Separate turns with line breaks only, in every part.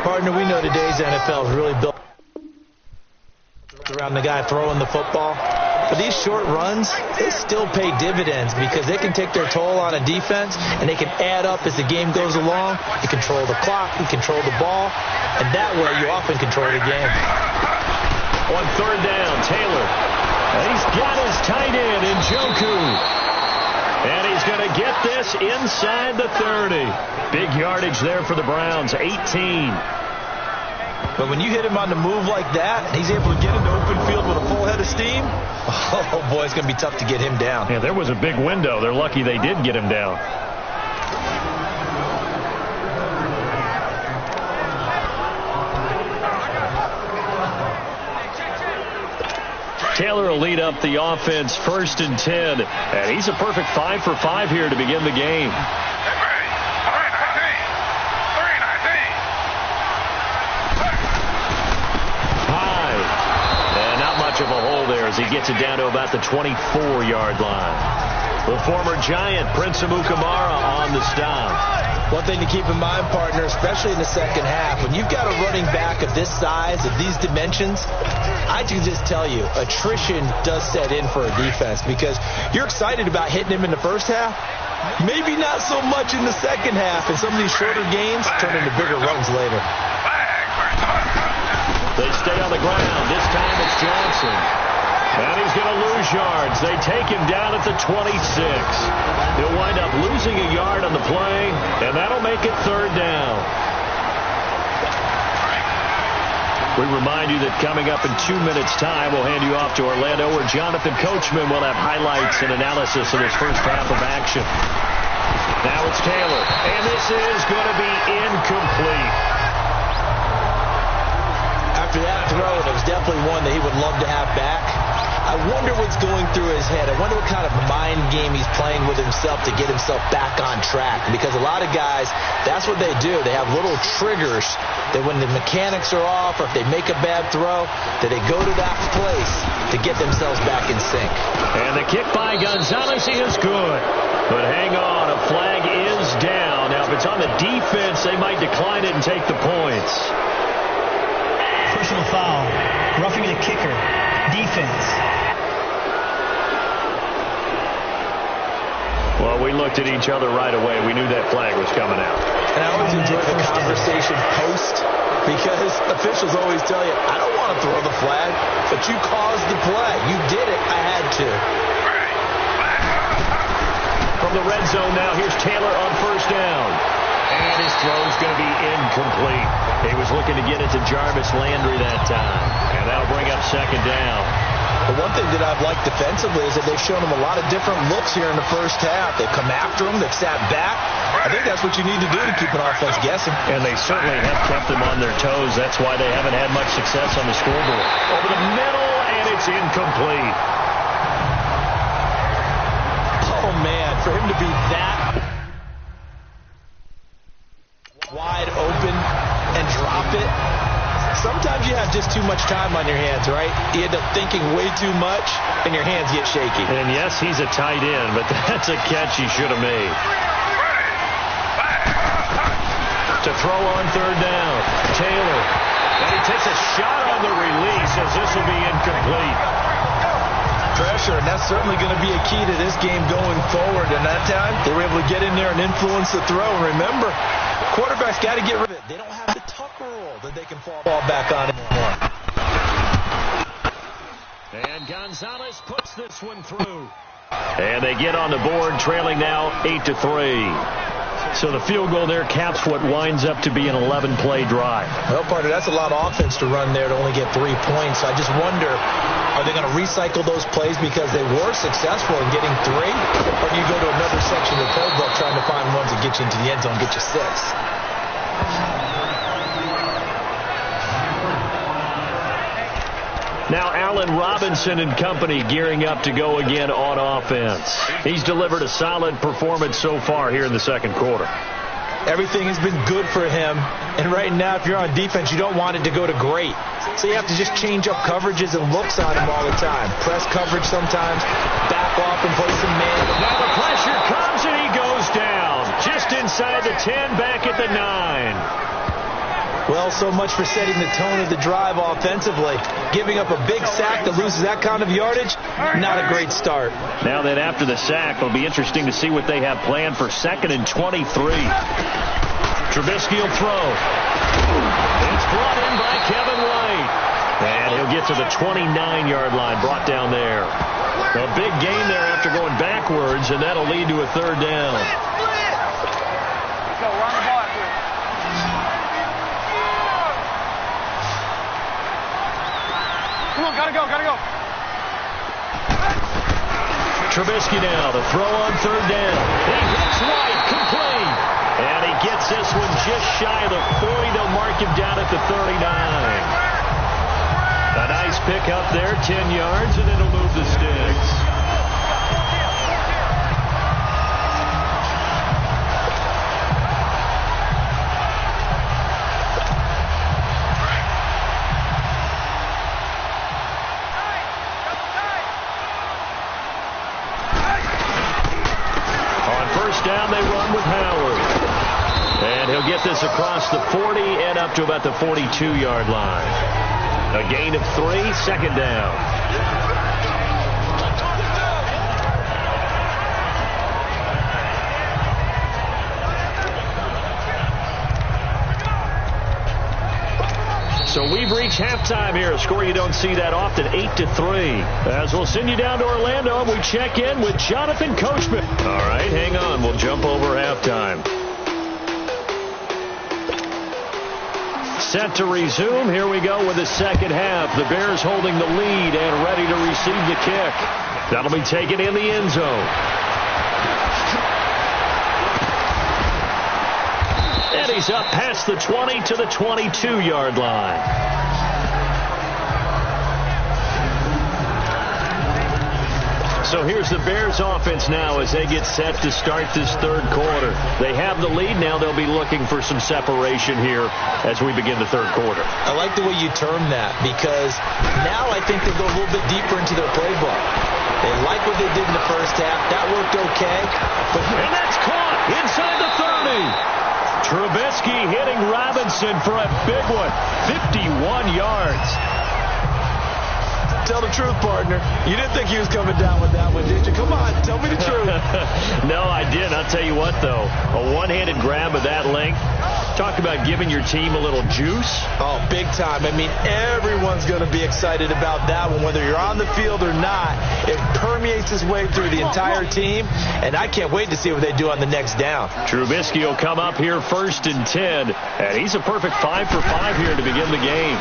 Partner, we know today's NFL is really built around the guy throwing the football. But these short runs, they still pay dividends because they can take their toll on a defense and they can add up as the game goes along. You control the clock, you control the ball, and that way you often control the game.
On third down, Taylor. And he's got his tight end in Njoku. And he's going to get this inside the 30. Big yardage there for the Browns, 18.
But when you hit him on the move like that, and he's able to get into open field with a full head of steam, oh boy, it's going to be tough to get him down.
Yeah, there was a big window. They're lucky they did get him down. Taylor will lead up the offense 1st and 10. And he's a perfect 5 for 5 here to begin the game. Of a hole there as he gets it down to about the 24-yard line. The former Giant, Prince Amukamara, on the stop.
One thing to keep in mind, partner, especially in the second half, when you've got a running back of this size, of these dimensions, I can just tell you, attrition does set in for a defense because you're excited about hitting him in the first half. Maybe not so much in the second half, and some of these shorter games turn into bigger runs later.
They stay on the ground. This time it's Johnson. And he's going to lose yards. They take him down at the 26. He'll wind up losing a yard on the play, and that'll make it third down. We remind you that coming up in 2 minutes' time, we'll hand you off to Orlando, where Jonathan Coachman will have highlights and analysis of his first half of action. Now it's Taylor, and this is going to be incomplete.
After that throw, it was definitely one that he would love to have back. I wonder what's going through his head. I wonder what kind of mind game he's playing with himself to get himself back on track. Because a lot of guys, that's what they do. They have little triggers that when the mechanics are off or if they make a bad throw, that they go to that place to get themselves back in sync.
And the kick by Gonzalez is good. But hang on, a flag is down. Now, if it's on the defense, they might decline it and take the points.
Personal foul, roughing the kicker, defense.
Well, we looked at each other right away. We knew that flag was coming out.
And I always enjoy the conversation post because officials always tell you, I don't want to throw the flag, but you caused the play. You did it. I had to.
From the red zone now, here's Taylor on first down. And his throw's going to be incomplete. He was looking to get it to Jarvis Landry that time. And that'll bring up second down.
But one thing that I've liked defensively is that they've shown him a lot of different looks here in the first half. They've come after him. They've sat back. I think that's what you need to do to keep an offense guessing.
And they certainly have kept them on their toes. That's why they haven't had much success on the scoreboard. Over the middle, and it's incomplete.
Oh, man, for him to be that wide open and drop it. Sometimes you have just too much time on your hands, right? You end up thinking way too much, and your hands get shaky.
And yes, he's a tight end, but that's a catch he should have made. To throw on third down, Taylor. And he takes a shot on the release as this will be incomplete.
Pressure, and that's certainly going to be a key to this game going forward. And that time, they were able to get in there and influence the throw. And remember, quarterbacks got to get rid of it. They don't have the Tucker rule that they can fall back on anymore.
And Gonzalez puts this one through. And they get on the board, trailing now 8-3. So the field goal there caps what winds up to be an 11-play drive.
Well, partner, that's a lot of offense to run there to only get 3 points. So I just wonder, are they going to recycle those plays because they were successful in getting 3? Or do you go to another section of the playbook trying to find ones that get you into the end zone and get you 6?
Now Allen Robinson and company gearing up to go again on offense. He's delivered a solid performance so far here in the second quarter.
Everything has been good for him. And right now, if you're on defense, you don't want it to go to great. So you have to just change up coverages and looks on him all the time. Press coverage sometimes, back off and play some man.
Now the pressure comes and he goes down. Just inside the 10, back at the 9.
Well, so much for setting the tone of the drive offensively. Giving up a big sack that loses that kind of yardage, not a great start.
Now then, after the sack, it'll be interesting to see what they have planned for 2nd and 23. Trubisky will throw. It's brought in by Kevin White. And he'll get to the 29-yard line, brought down there. A big gain there after going backwards, and that'll lead to a 3rd down.
Go, run the ball here. Come on, gotta go, gotta go.
Trubisky now to throw on 3rd down. He hits White, complete. And he gets this one just shy of the 40. They'll mark him down at the 39. A nice pick up there, 10 yards, and it'll move the sticks. On 1st down, they run with Howard. And he'll get this across the 40 and up to about the 42-yard line. A gain of 3, 2nd down. So we've reached halftime here. A score you don't see that often, 8-3. As we'll send you down to Orlando, and we check in with Jonathan Coachman. All right, hang on. We'll jump over halftime. Set to resume. Here we go with the 2nd half. The Bears holding the lead and ready to receive the kick. That'll be taken in the end zone. And he's up past the 20 to the 22-yard line. So here's the Bears offense now as they get set to start this 3rd quarter. They have the lead now. They'll be looking for some separation here as we begin the 3rd quarter.
I like the way you term that because now I think they go a little bit deeper into their playbook. They like what they did in the 1st half. That worked okay.
And that's caught inside the 30. Trubisky hitting Robinson for a big one. 51 yards.
Tell the truth, partner. You didn't think he was coming down with that one, did you? Come on, tell me the truth.
No, I didn't. I'll tell you what, though. A one-handed grab of that length. Talk about giving your team a little juice.
Oh, big time. I mean, everyone's going to be excited about that one, whether you're on the field or not. It permeates its way through the entire team, and I can't wait to see what they do on the next down.
Trubisky will come up here 1st and 10, and he's a perfect 5 for 5 here to begin the game.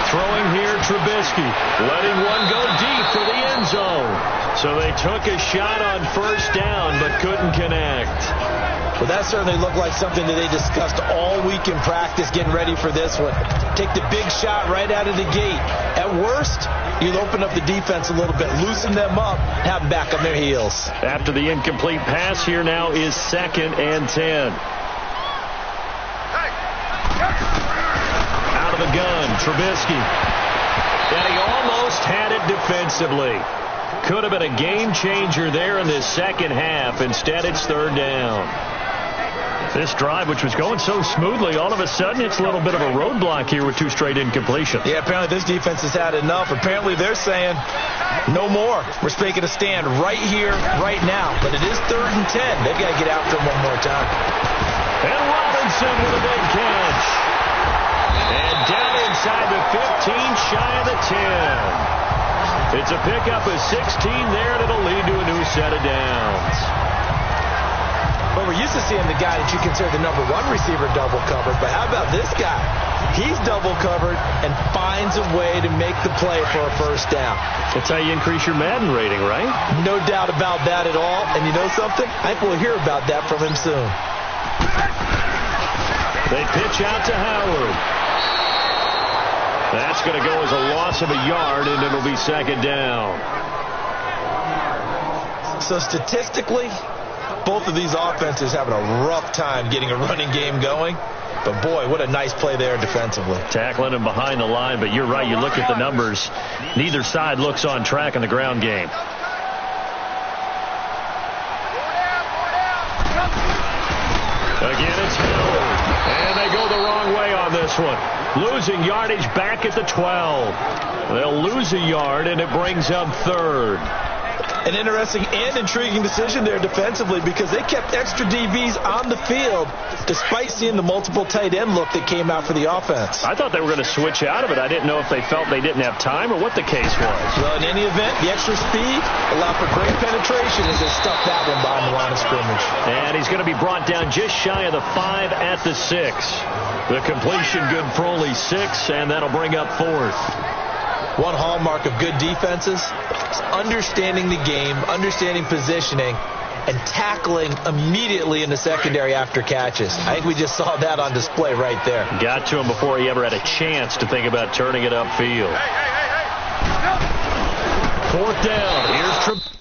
Throwing here, Trubisky, letting one go deep for the end zone. So they took a shot on 1st down, but couldn't connect.
Well, that certainly looked like something that they discussed all week in practice, getting ready for this one. Take the big shot right out of the gate. At worst, you'll open up the defense a little bit, loosen them up, have them back on their heels.
After the incomplete pass, here now is 2nd and 10. Out of the gun, Trubisky. And he almost had it defensively. Could have been a game changer there in this 2nd half. Instead, it's 3rd down. This drive, which was going so smoothly, all of a sudden it's a little bit of a roadblock here with 2 straight incompletions.
Yeah, apparently this defense has had enough. Apparently they're saying no more. We're making a stand right here, right now. But it is 3rd and 10. They've got to get after him one more time.
And Robinson with a big catch. And down inside the 15, shy of the 10. It's a pickup of 16 there, and it'll lead to a new set of downs.
Well, we're used to seeing the guy that you consider the #1 receiver double covered, but how about this guy? He's double covered and finds a way to make the play for a 1st down.
That's how you increase your Madden rating, right?
No doubt about that at all. And you know something? I think we'll hear about that from him soon.
They pitch out to Howard. That's going to go as a loss of a yard, and it'll be 2nd down.
So statistically, both of these offenses having a rough time getting a running game going. But, boy, what a nice play there defensively.
Tackling him behind the line, but you're right. You look at the numbers. Neither side looks on track in the ground game. Again, it's Howard. And they go the wrong way on this one. Losing yardage back at the 12. They'll lose a yard, and it brings up third.
An interesting and intriguing decision there defensively because they kept extra DBs on the field despite seeing the multiple tight end look that came out for the offense.
I thought they were going to switch out of it. I didn't know if they felt they didn't have time or what the case was.
Well, in any event, the extra speed allowed for great penetration as they stuffed that one behind the line of scrimmage.
And he's going to be brought down just shy of the 5 at the 6. The completion good for only 6, and that'll bring up fourth.
One hallmark of good defenses is understanding the game, understanding positioning, and tackling immediately in the secondary after catches. I think we just saw that on display right there.
Got to him before he ever had a chance to think about turning it upfield. Fourth down. Here's